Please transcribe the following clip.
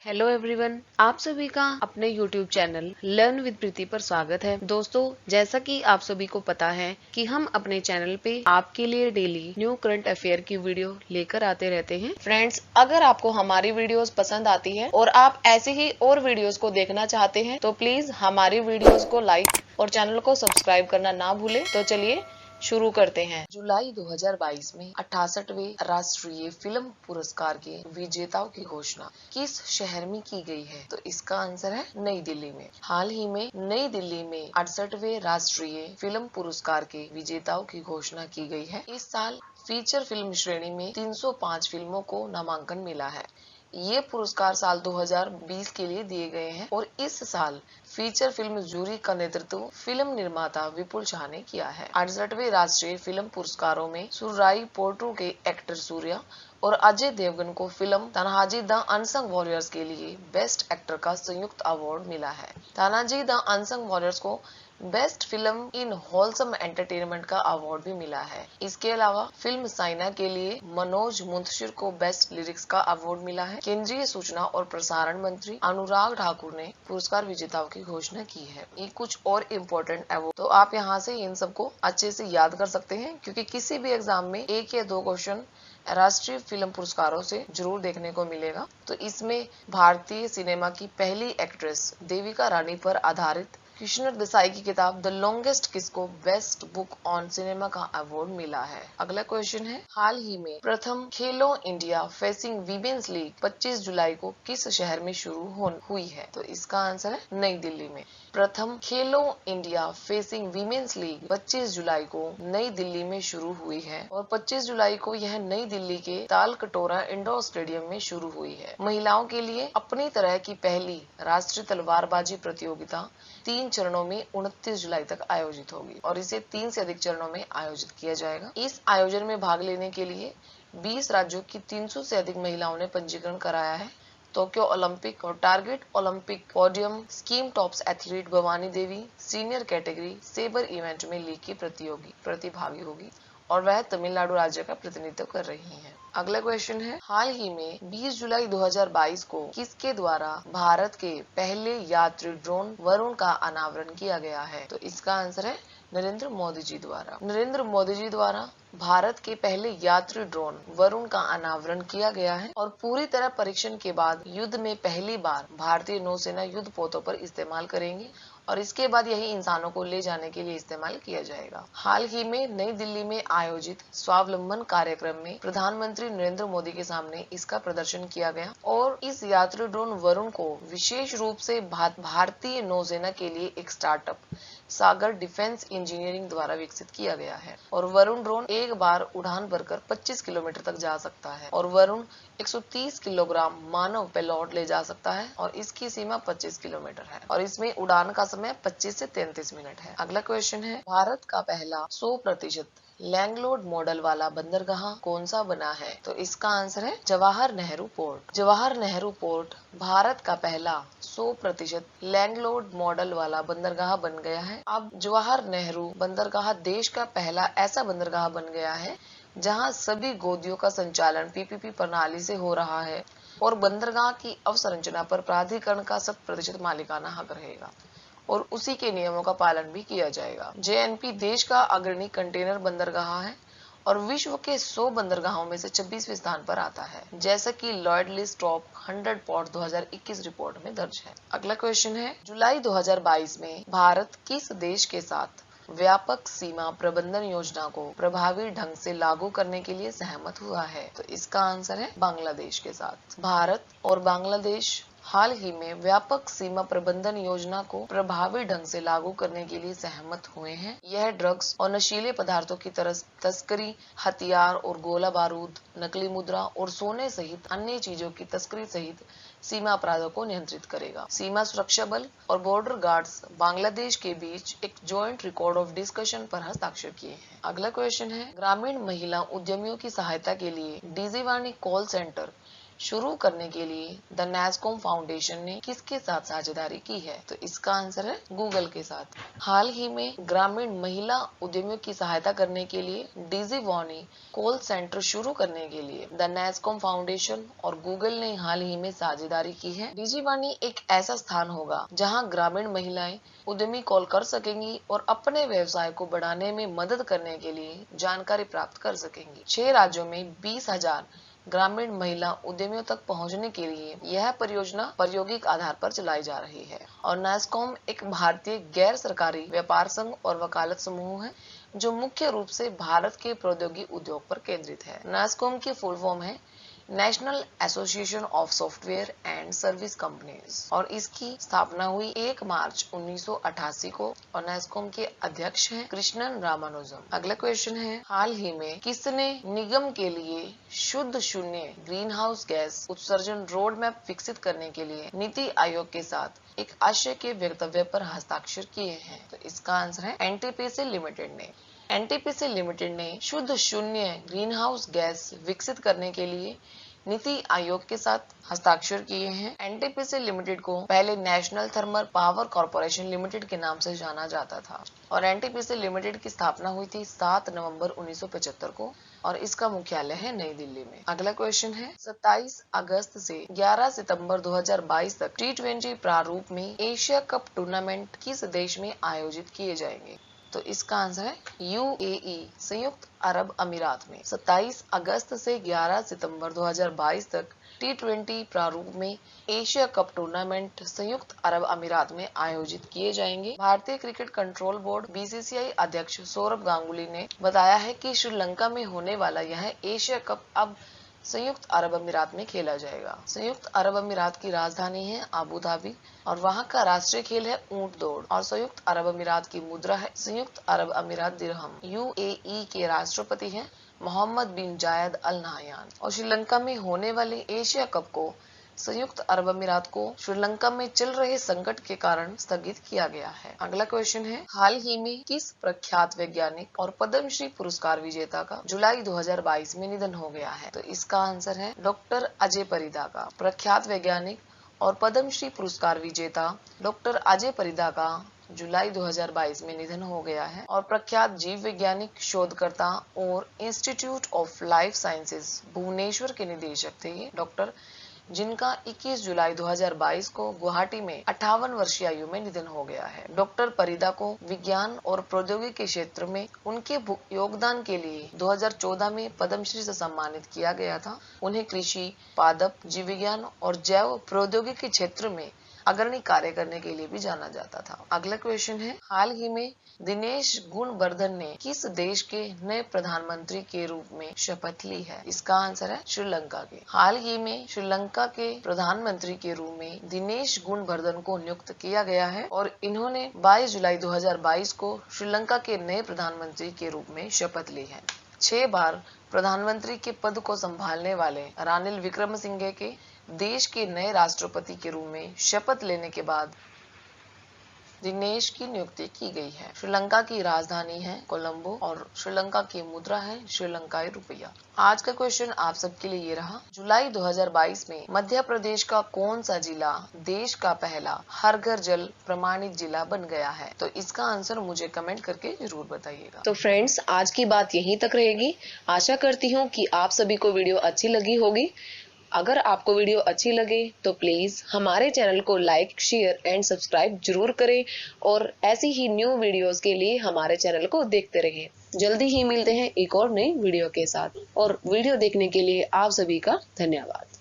Hello everyone, आप सभी का अपने YouTube चैनल लर्न विद प्रीति पर स्वागत है। दोस्तों, जैसा कि आप सभी को पता है कि हम अपने चैनल पे आपके लिए डेली न्यू करंट अफेयर की वीडियो लेकर आते रहते हैं। फ्रेंड्स, अगर आपको हमारी वीडियोस पसंद आती है और आप ऐसे ही और वीडियोस को देखना चाहते हैं तो प्लीज हमारी वीडियोस को लाइक और चैनल को सब्सक्राइब करना ना भूलें। तो चलिए शुरू करते हैं। जुलाई 2022 में 68वें राष्ट्रीय फिल्म पुरस्कार के विजेताओं की घोषणा किस शहर में की गई है? तो इसका आंसर है नई दिल्ली में। हाल ही में नई दिल्ली में 68वें राष्ट्रीय फिल्म पुरस्कार के विजेताओं की घोषणा की गई है। इस साल फीचर फिल्म श्रेणी में 305 फिल्मों को नामांकन मिला है। ये पुरस्कार साल 2020 के लिए दिए गए हैं और इस साल फीचर फिल्म जूरी का नेतृत्व फिल्म निर्माता विपुल शाह ने किया है। 68वें राष्ट्रीय फिल्म पुरस्कारों में सुराई पोर्टू के एक्टर सूर्या और अजय देवगन को film Tanaji the unsung warriors के लिए बेस्ट एक्टर का संयुक्त अवार्ड मिला है। तानाजी द अनसंग वॉरियर्स को best film in wholesome entertainment का अवार्ड भी मिला है। इसके अलावा फिल्म साइना के लिए मनोज मुंतशिर को बेस्ट लिरिक्स का अवार्ड मिला है। केंद्रीय सूचना और प्रसारण मंत्री अनुराग ठाकुर ने पुरस्कार विजेताओं की घोषणा की है। ये कुछ और इम्पोर्टेंट अवार्ड तो आप यहाँ से इन सबको अच्छे से याद कर सकते हैं, क्योंकि किसी भी एग्जाम में 1 या 2 क्वेश्चन राष्ट्रीय फिल्म पुरस्कारों से जरूर देखने को मिलेगा। तो इसमें भारतीय सिनेमा की पहली एक्ट्रेस देविका रानी पर आधारित कृष्ण देसाई की किताब द लॉन्गेस्ट किस को बेस्ट बुक ऑन सिनेमा का अवार्ड मिला है। अगला क्वेश्चन है, हाल ही में प्रथम खेलो इंडिया फेसिंग वीमेंस लीग 25 जुलाई को किस शहर में शुरू हुई है? तो इसका आंसर है नई दिल्ली में। प्रथम खेलो इंडिया फेसिंग वीमेंस लीग 25 जुलाई को नई दिल्ली में शुरू हुई है और 25 जुलाई को यह नई दिल्ली के ताल कटोरा इंडोर स्टेडियम में शुरू हुई है। महिलाओं के लिए अपनी तरह की पहली राष्ट्रीय तलवारबाजी प्रतियोगिता 3 चरणों में 29 जुलाई तक आयोजित होगी और इसे 3 से अधिक चरणों में आयोजित किया जाएगा। इस आयोजन में भाग लेने के लिए 20 राज्यों की 300 से अधिक महिलाओं ने पंजीकरण कराया है। टोक्यो ओलंपिक और target Olympic podium scheme TOPS athlete Bhavani Devi senior category sabre event में लीग की प्रतिभागी होगी और वह तमिलनाडु राज्य का प्रतिनिधित्व कर रही हैं। अगला क्वेश्चन है, हाल ही में 20 जुलाई 2022 को किसके द्वारा भारत के पहले यात्री ड्रोन वरुण का अनावरण किया गया है? तो इसका आंसर है नरेंद्र मोदी जी द्वारा। नरेंद्र मोदी जी द्वारा भारत के पहले यात्री ड्रोन वरुण का अनावरण किया गया है और पूरी तरह परीक्षण के बाद युद्ध में पहली बार भारतीय नौसेना युद्ध पोतों पर इस्तेमाल करेंगे और इसके बाद यही इंसानों को ले जाने के लिए इस्तेमाल किया जाएगा। हाल ही में नई दिल्ली में आयोजित स्वावलंबन कार्यक्रम में प्रधानमंत्री नरेंद्र मोदी के सामने इसका प्रदर्शन किया गया और इस यात्री ड्रोन वरुण को विशेष रूप से भारतीय नौसेना के लिए एक स्टार्टअप सागर डिफेंस इंजीनियरिंग द्वारा विकसित किया गया है और वरुण ड्रोन एक बार उड़ान भरकर 25 किलोमीटर तक जा सकता है और वरुण 130 किलोग्राम मानव पेलोड ले जा सकता है और इसकी सीमा 25 किलोमीटर है और इसमें उड़ान का समय 25 से 33 मिनट है। अगला क्वेश्चन है, भारत का पहला 100% लैंडलोड मॉडल वाला बंदरगाह कौन सा बना है? तो इसका आंसर है जवाहर नेहरू पोर्ट। जवाहर नेहरू पोर्ट भारत का पहला 100% लैंडलोड मॉडल वाला बंदरगाह बन गया है। अब जवाहर नेहरू बंदरगाह देश का पहला ऐसा बंदरगाह बन गया है जहां सभी गोदियों का संचालन पीपीपी प्रणाली से हो रहा है और बंदरगाह की अवसंरचना पर प्राधिकरण का 100% मालिकाना हक रहेगा और उसी के नियमों का पालन भी किया जाएगा। जेएनपी देश का अग्रणी कंटेनर बंदरगाह है और विश्व के 100 बंदरगाहों में से 26वें स्थान पर आता है, जैसा कि Lloyd list top 100 port 2021 report में दर्ज है। अगला क्वेश्चन है, जुलाई 2022 में भारत किस देश के साथ व्यापक सीमा प्रबंधन योजना को प्रभावी ढंग से लागू करने के लिए सहमत हुआ है? तो इसका आंसर है बांग्लादेश के साथ। भारत और बांग्लादेश हाल ही में व्यापक सीमा प्रबंधन योजना को प्रभावी ढंग से लागू करने के लिए सहमत हुए हैं। यह ड्रग्स और नशीले पदार्थों की तस्करी, हथियार और गोला बारूद, नकली मुद्रा और सोने सहित अन्य चीजों की तस्करी सहित सीमा अपराधों को नियंत्रित करेगा। सीमा सुरक्षा बल और बॉर्डर गार्ड्स बांग्लादेश के बीच एक जॉइंट रिकॉर्ड ऑफ डिस्कशन पर हस्ताक्षर किए हैं। अगला क्वेश्चन है, ग्रामीण महिला उद्यमियों की सहायता के लिए डीजीवाणी कॉल सेंटर शुरू करने के लिए द नैस्कॉम फाउंडेशन ने किसके साथ साझेदारी की है? तो इसका आंसर है गूगल के साथ। हाल ही में ग्रामीण महिला उद्यमियों की सहायता करने के लिए डिजिवाणी कॉल सेंटर शुरू करने के लिए द नैस्कॉम फाउंडेशन और गूगल ने हाल ही में साझेदारी की है। डिजिवाणी एक ऐसा स्थान होगा जहां ग्रामीण महिलाएं उद्यमी कॉल कर सकेंगी और अपने व्यवसाय को बढ़ाने में मदद करने के लिए जानकारी प्राप्त कर सकेंगी। 6 राज्यों में 20,000 ग्रामीण महिला उद्यमियों तक पहुंचने के लिए यह परियोजना प्रायोगिक आधार पर चलाई जा रही है। और नैस्कॉम एक भारतीय गैर सरकारी व्यापार संघ और वकालत समूह है जो मुख्य रूप से भारत के प्रौद्योगिकी उद्योग पर केंद्रित है। नैस्कॉम की फुल फॉर्म है national association of software and service companies और इसकी स्थापना हुई 1 मार्च 1988 को और नैस्कॉम के अध्यक्ष हैं कृष्णन रामानुजम। अगला क्वेश्चन है, हाल ही में किसने निगम के लिए शुद्ध शून्य ग्रीन हाउस गैस उत्सर्जन रोड मैप विकसित करने के लिए नीति आयोग के साथ एक आशय के वक्तव्य पर हस्ताक्षर किए हैं? तो इसका आंसर है एनटीपीसी लिमिटेड ने। एनटीपीसी लिमिटेड ने शुद्ध शून्य ग्रीन हाउस गैस विकसित करने के लिए नीति आयोग के साथ हस्ताक्षर किए हैं। एनटीपीसी लिमिटेड को पहले national thermal power corporation limited के नाम से जाना जाता था और एनटीपीसी लिमिटेड की स्थापना हुई थी 7 नवंबर 1975 को और इसका मुख्यालय है नई दिल्ली में। अगला क्वेश्चन है, 27 अगस्त से 11 सितंबर 2022 तक T20 प्रारूप में एशिया कप टूर्नामेंट किस देश में आयोजित किए जाएंगे? तो इसका आंसर है यूएई संयुक्त अरब अमीरात में। 27 अगस्त से 11 सितंबर 2022 तक T20 प्रारूप में एशिया कप टूर्नामेंट संयुक्त अरब अमीरात में आयोजित किए जाएंगे। भारतीय क्रिकेट कंट्रोल बोर्ड बीसीसीआई अध्यक्ष सौरभ गांगुली ने बताया है कि श्रीलंका में होने वाला यह एशिया कप अब संयुक्त अरब अमीरात में खेला जाएगा। संयुक्त अरब अमीरात की राजधानी है अबू धाबी और वहां का राष्ट्रीय खेल है ऊंट दौड़ और संयुक्त अरब अमीरात की मुद्रा है संयुक्त अरब अमीरात दिरहम। यूएई के राष्ट्रपति हैं मोहम्मद बिन जायद अल नाहयान और श्रीलंका में होने वाले एशिया कप को संयुक्त अरब अमीरात को श्रीलंका में चल रहे संकट के कारण स्थगित किया गया है। अगला क्वेश्चन है, हाल ही में किस प्रख्यात वैज्ञानिक और पद्मश्री पुरस्कार विजेता का जुलाई 2022 में निधन हो गया है? तो इसका आंसर है डॉक्टर अजय परिदा का। प्रख्यात वैज्ञानिक और पद्मश्री पुरस्कार विजेता डॉक्टर अजय परिदा का जुलाई 2022 में निधन हो गया है और प्रख्यात जीव वैज्ञानिक, शोधकर्ता और Institute of Life Sciences Bhubaneswar के निदेशक थे ये डॉक्टर, जिनका 21 जुलाई 2022 को गुवाहाटी में 58 वर्षीय आयु में निधन हो गया है। डॉक्टर परिदा को विज्ञान और प्रौद्योगिकी के क्षेत्र में उनके योगदान के लिए 2014 में पद्मश्री से सम्मानित किया गया था। उन्हें कृषि, पादप, जीव विज्ञान और जैव प्रौद्योगिकी के क्षेत्र में अग्रणी कार्य करने के लिए भी जाना जाता था। अगला क्वेश्चन है, हाल ही में दिनेश गुणवर्धन ने किस देश के नए प्रधानमंत्री के रूप में शपथ ली है? इसका आंसर है श्रीलंका के। हाल ही में श्रीलंका के प्रधानमंत्री के रूप में दिनेश गुणवर्धन को नियुक्त किया गया है और इन्होंने 22 जुलाई 2022 को श्रीलंका के नए प्रधानमंत्री के रूप में शपथ ली है। 6 बार प्रधानमंत्री के पद को संभालने वाले रानिल विक्रमसिंघे के देश के नए राष्ट्रपति के रूप में शपथ लेने के बाद दिनेश की नियुक्ति की गई है। श्रीलंका की राजधानी है कोलंबो और श्रीलंका की मुद्रा है श्रीलंकाई रुपया। आज का क्वेश्चन आप सबके लिए ये रहा, जुलाई 2022 में मध्य प्रदेश का कौन सा जिला देश का पहला हर घर जल प्रमाणित जिला बन गया है? तो इसका आंसर मुझे कमेंट करके जरूर बताइएगा। तो फ्रेंड्स, आज की बात यहीं तक रहेगी। आशा करती हूँ कि आप सभी को वीडियो अच्छी लगी होगी। अगर आपको वीडियो अच्छी लगे तो प्लीज हमारे चैनल को लाइक, शेयर एंड सब्सक्राइब जरूर करें और ऐसी ही न्यू वीडियोस के लिए हमारे चैनल को देखते रहें। जल्दी ही मिलते हैं एक और नई वीडियो के साथ और वीडियो देखने के लिए आप सभी का धन्यवाद।